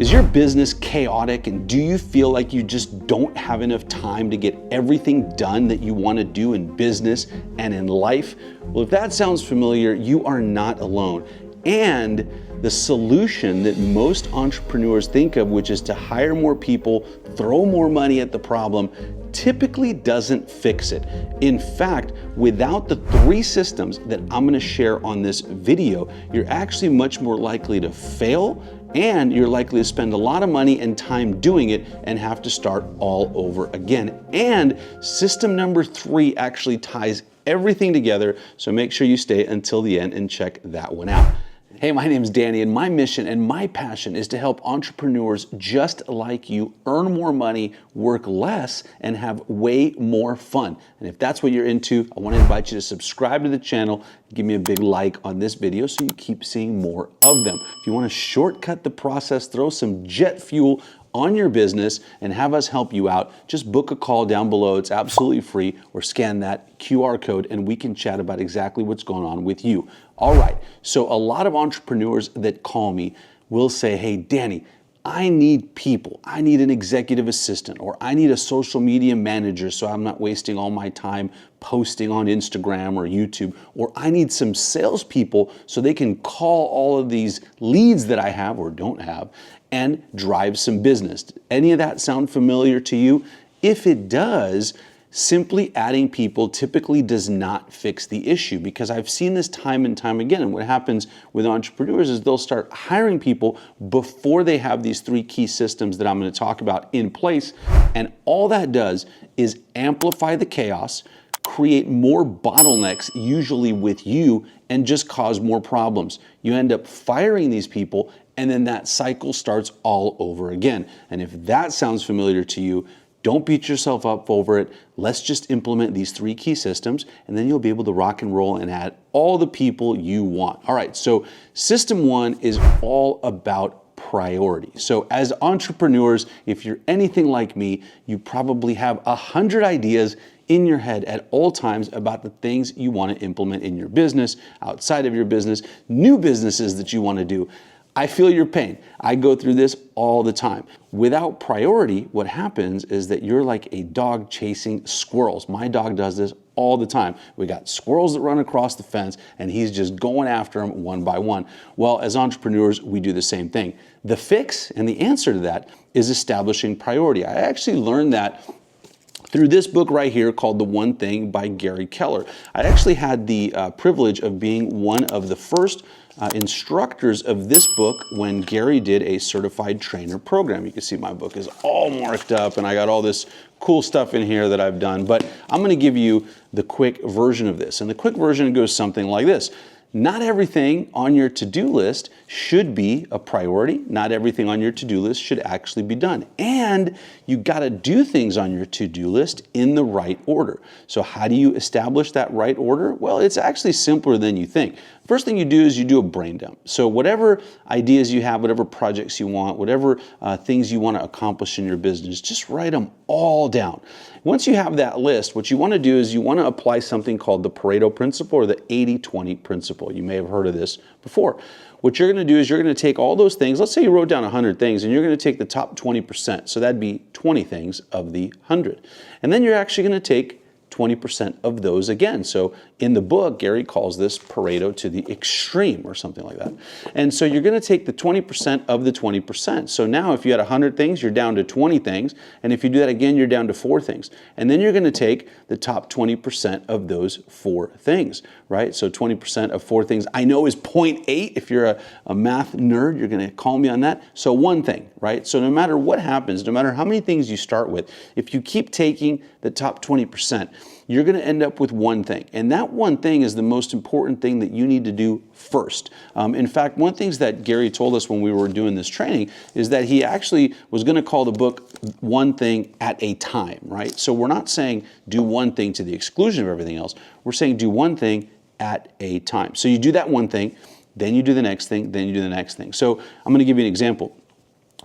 Is your business chaotic, and do you feel like you just don't have enough time to get everything done that you want to do in business and in life? Well, if that sounds familiar, you are not alone. And the solution that most entrepreneurs think of, which is to hire more people, throw more money at the problem, typically doesn't fix it. In fact, without the 3 systems that I'm going to share on this video, you're actually much more likely to fail, and you're likely to spend a lot of money and time doing it and have to start all over again. And system number 3 actually ties everything together, so make sure you stay until the end and check that one out. Hey, my name's Danny, and my mission and my passion is to help entrepreneurs just like you earn more money, work less, and have way more fun. And if that's what you're into, I want to invite you to subscribe to the channel, give me a big like on this video so you keep seeing more of them. If you want to shortcut the process, throw some jet fuel on your business and have us help you out, just book a call down below. It's absolutely free, or scan that QR code and we can chat about exactly what's going on with you. All right, so a lot of entrepreneurs that call me will say, hey, Danny, I need people. I need an executive assistant, or I need a social media manager so I'm not wasting all my time posting on Instagram or YouTube, or I need some salespeople so they can call all of these leads that I have or don't have and drive some business. Any of that sound familiar to you? If it does, simply adding people typically does not fix the issue, because I've seen this time and time again. And what happens with entrepreneurs is they'll start hiring people before they have these 3 key systems that I'm going to talk about in place. And all that does is amplify the chaos, create more bottlenecks, usually with you, and just cause more problems. You end up firing these people, and then that cycle starts all over again. And if that sounds familiar to you, don't beat yourself up over it. Let's just implement these 3 key systems, and then you'll be able to rock and roll and add all the people you want. All right, so system 1 is all about priority. So as entrepreneurs, if you're anything like me, you probably have 100 ideas in your head at all times about the things you want to implement in your business, outside of your business, new businesses that you want to do. I feel your pain. I go through this all the time. Without priority, what happens is that you're like a dog chasing squirrels. My dog does this all the time. We got squirrels that run across the fence, and he's just going after them one by one. Well, as entrepreneurs, we do the same thing. The fix and the answer to that is establishing priority. I actually learned that through this book right here called The One Thing by Gary Keller. I actually had the privilege of being one of the first instructors of this book when Gary did a certified trainer program. You can see my book is all marked up, and I got all this cool stuff in here that I've done, but I'm going to give you the quick version of this. And the quick version goes something like this. Not everything on your to-do list should be a priority. Not everything on your to-do list should actually be done. And you got to do things on your to-do list in the right order. So how do you establish that right order? Well, it's actually simpler than you think. First thing you do is you do a brain dump. So whatever ideas you have, whatever projects you want, whatever things you want to accomplish in your business, just write them all down. Once you have that list, what you want to do is you want to apply something called the Pareto principle, or the 80-20 principle. You may have heard of this before. What you're going to do is you're going to take all those things. Let's say you wrote down 100 things, and you're going to take the top 20%. So that'd be 20 things of the 100. And then you're actually going to take 20% of those again. So in the book, Gary calls this Pareto to the extreme, or something like that. And so you're going to take the 20% of the 20%. So now if you had 100 things, you're down to 20 things. And if you do that again, you're down to 4 things. And then you're going to take the top 20% of those 4 things, right? So 20% of 4 things I know is 0.8. If you're a math nerd, you're going to call me on that. So 1 thing, right? So no matter what happens, no matter how many things you start with, if you keep taking the top 20%, you're going to end up with 1 thing. And that 1 thing is the most important thing that you need to do first. In fact, one of the things that Gary told us when we were doing this training is that he actually was going to call the book One Thing at a Time, right? So we're not saying do 1 thing to the exclusion of everything else. We're saying do 1 thing at a time. So you do that 1 thing, then you do the next thing, then you do the next thing. So I'm going to give you an example.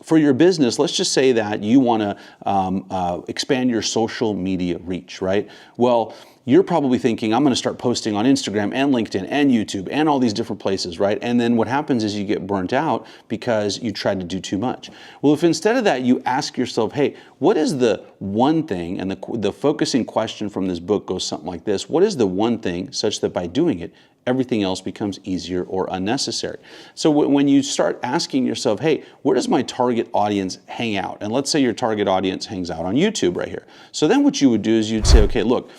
For your business, let's just say that you want to expand your social media reach, right? Well, you're probably thinking, I'm going to start posting on Instagram and LinkedIn and YouTube and all these different places, right? And then what happens is you get burnt out because you try to do too much. Well, if instead of that you ask yourself, hey, what is the one thing, and the focusing question from this book goes something like this: what is the one thing such that by doing it, everything else becomes easier or unnecessary? So when you start asking yourself, hey, where does my target audience hang out? And let's say your target audience hangs out on YouTube right here. So then what you would do is you'd say, okay, look,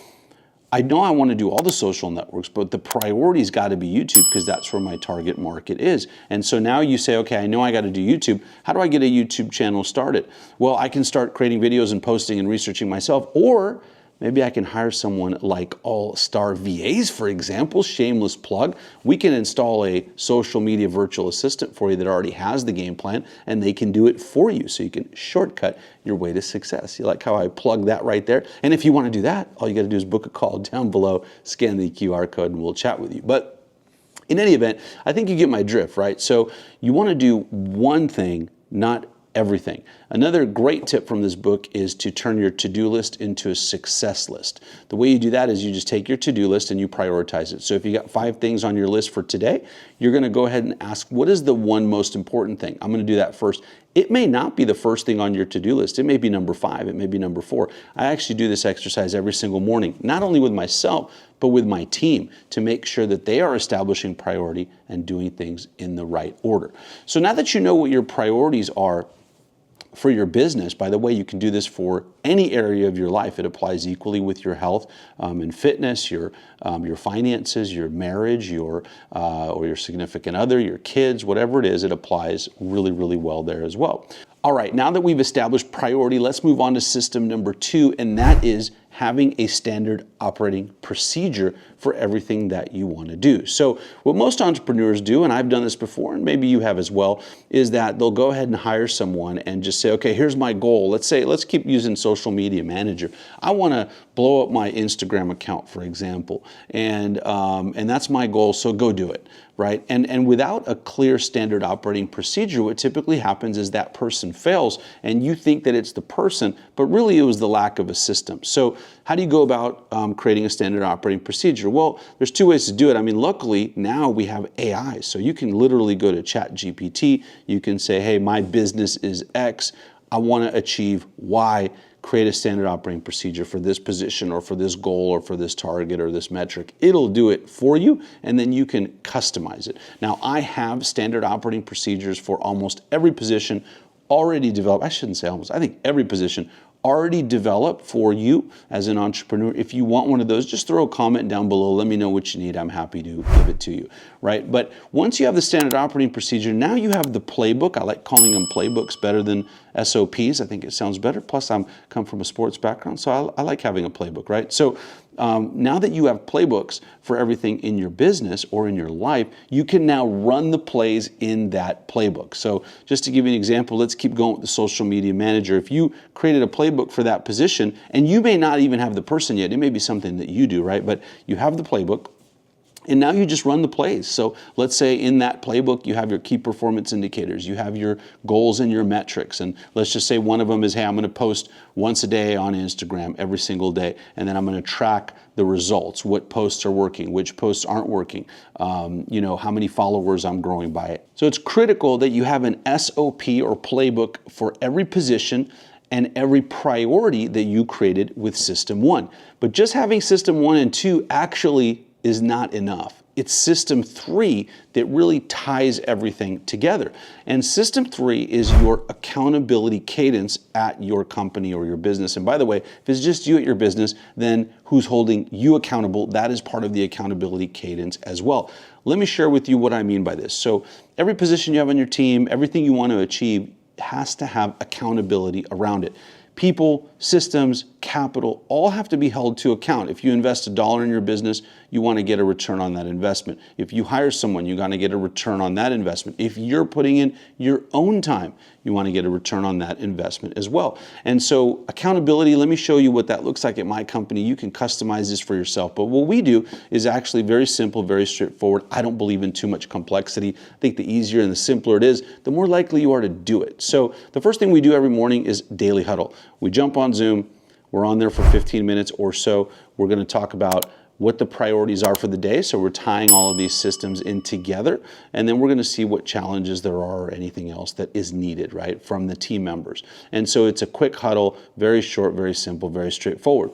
I know I want to do all the social networks, but the priority's got to be YouTube because that's where my target market is. And so now you say, okay, I know I got to do YouTube. How do I get a YouTube channel started? Well, I can start creating videos and posting and researching myself, or maybe I can hire someone like All Star VAs, for example, shameless plug. We can install a social media virtual assistant for you that already has the game plan, and they can do it for you so you can shortcut your way to success. You like how I plug that right there? And if you want to do that, all you got to do is book a call down below, scan the QR code, and we'll chat with you. But in any event, I think you get my drift, right? So you want to do one thing, not everything. Another great tip from this book is to turn your to-do list into a success list. The way you do that is you just take your to-do list and you prioritize it. So if you got 5 things on your list for today, you're going to go ahead and ask, what is the one most important thing? I'm going to do that first. It may not be the first thing on your to-do list. It may be number 5. It may be number 4. I actually do this exercise every single morning, not only with myself, but with my team, to make sure that they are establishing priority and doing things in the right order. So now that you know what your priorities are for your business, by the way, you can do this for any area of your life. It applies equally with your health and fitness, your finances, your marriage, or your significant other, your kids, whatever it is, it applies really, really well there as well. All right, now that we've established priority, let's move on to system number 2, and that is having a standard operating procedure for everything that you want to do. So what most entrepreneurs do, and I've done this before, and maybe you have as well, is that they'll go ahead and hire someone and just say, okay, here's my goal. Let's keep using social media manager. I want to blow up my Instagram account, for example, and that's my goal, so go do it. Right? And without a clear standard operating procedure, what typically happens is that person fails and you think that it's the person, but really it was the lack of a system. So how do you go about creating a standard operating procedure? Well, there's 2 ways to do it. I mean, luckily now we have AI, so you can literally go to ChatGPT. You can say, hey, my business is X. I want to achieve Y. Create a standard operating procedure for this position or for this goal or for this target or this metric. It'll do it for you, and then you can customize it. Now, I have standard operating procedures for almost every position already developed. I shouldn't say almost, I think every position already developed for you as an entrepreneur. If you want one of those, just throw a comment down below. Let me know what you need. I'm happy to give it to you, right? But once you have the standard operating procedure, now you have the playbook. I like calling them playbooks better than SOPs. I think it sounds better. Plus, I come from a sports background, so I like having a playbook, right? So now that you have playbooks for everything in your business or in your life, you can now run the plays in that playbook. So just to give you an example, let's keep going with the social media manager. If you created a playbook for that position, and you may not even have the person yet, it may be something that you do, right? But you have the playbook, and now you just run the plays. So let's say in that playbook, you have your key performance indicators, you have your goals and your metrics. And let's just say one of them is, hey, I'm going to post once a day on Instagram every single day. And then I'm going to track the results, what posts are working, which posts aren't working, how many followers I'm growing by it. So it's critical that you have an SOP or playbook for every position and every priority that you created with System 1. But just having System 1 and 2 actually is not enough. It's System 3 that really ties everything together. And System 3 is your accountability cadence at your company or your business. And by the way, if it's just you at your business, then who's holding you accountable? That is part of the accountability cadence as well. Let me share with you what I mean by this. So every position you have on your team, everything you want to achieve has to have accountability around it. People, systems, capital, all have to be held to account. If you invest $1 in your business, you want to get a return on that investment. If you hire someone, you're going to get a return on that investment. If you're putting in your own time, you want to get a return on that investment as well. And so accountability, let me show you what that looks like at my company. You can customize this for yourself. But what we do is actually very simple, very straightforward. I don't believe in too much complexity. I think the easier and the simpler it is, the more likely you are to do it. So the first thing we do every morning is daily huddle. We jump on Zoom. We're on there for 15 minutes or so. We're going to talk about what the priorities are for the day. So we're tying all of these systems in together, and then we're going to see what challenges there are or anything else that is needed, right, from the team members. And so it's a quick huddle, very short, very simple, very straightforward.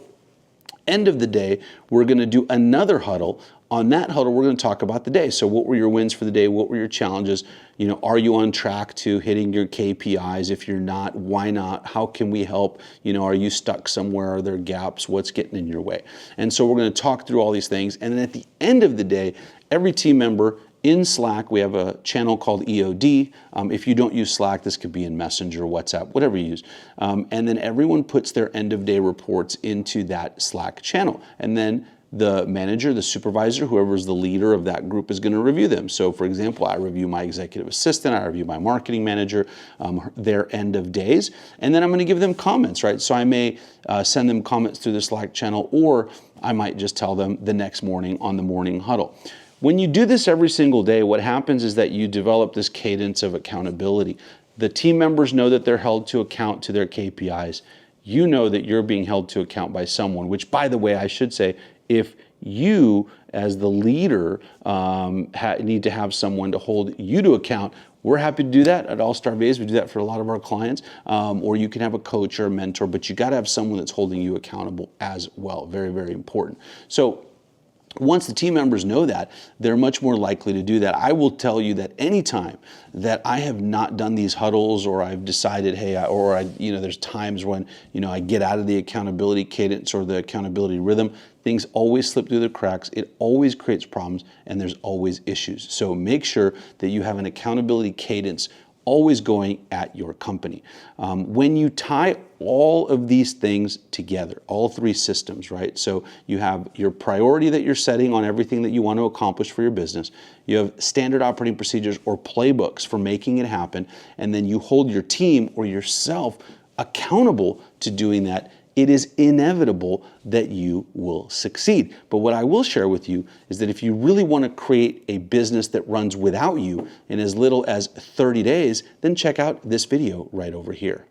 End of the day, we're going to do another huddle. On that huddle, we're going to talk about the day. So what were your wins for the day? What were your challenges? You know, are you on track to hitting your KPIs? If you're not, why not? How can we help? You know, are you stuck somewhere? Are there gaps? What's getting in your way? And so we're going to talk through all these things. And then at the end of the day, every team member in Slack, we have a channel called EOD. If you don't use Slack, this could be in Messenger, WhatsApp, whatever you use. And then everyone puts their end of day reports into that Slack channel. And then the manager, the supervisor, whoever's the leader of that group is going to review them. So for example, I review my executive assistant, I review my marketing manager, their end of days, and then I'm going to give them comments, right? So I may send them comments through the Slack channel, or I might just tell them the next morning on the morning huddle. When you do this every single day, what happens is that you develop this cadence of accountability. The team members know that they're held to account to their KPIs. You know that you're being held to account by someone, which, by the way, I should say, if you as the leader need to have someone to hold you to account, we're happy to do that at All Star Bays. We do that for a lot of our clients. Or you can have a coach or a mentor, but you got to have someone that's holding you accountable as well. Very, very important. So once the team members know that, they're much more likely to do that. I will tell you that anytime that I have not done these huddles, or I've decided, hey, there's times when, I get out of the accountability cadence or the accountability rhythm, things always slip through the cracks. It always creates problems, and there's always issues. So make sure that you have an accountability cadence always going at your company. When you tie all of these things together, all three systems, right? So you have your priority that you're setting on everything that you want to accomplish for your business. You have standard operating procedures or playbooks for making it happen. And then you hold your team or yourself accountable to doing that. It is inevitable that you will succeed. But what I will share with you is that if you really want to create a business that runs without you in as little as 30 days, then check out this video right over here.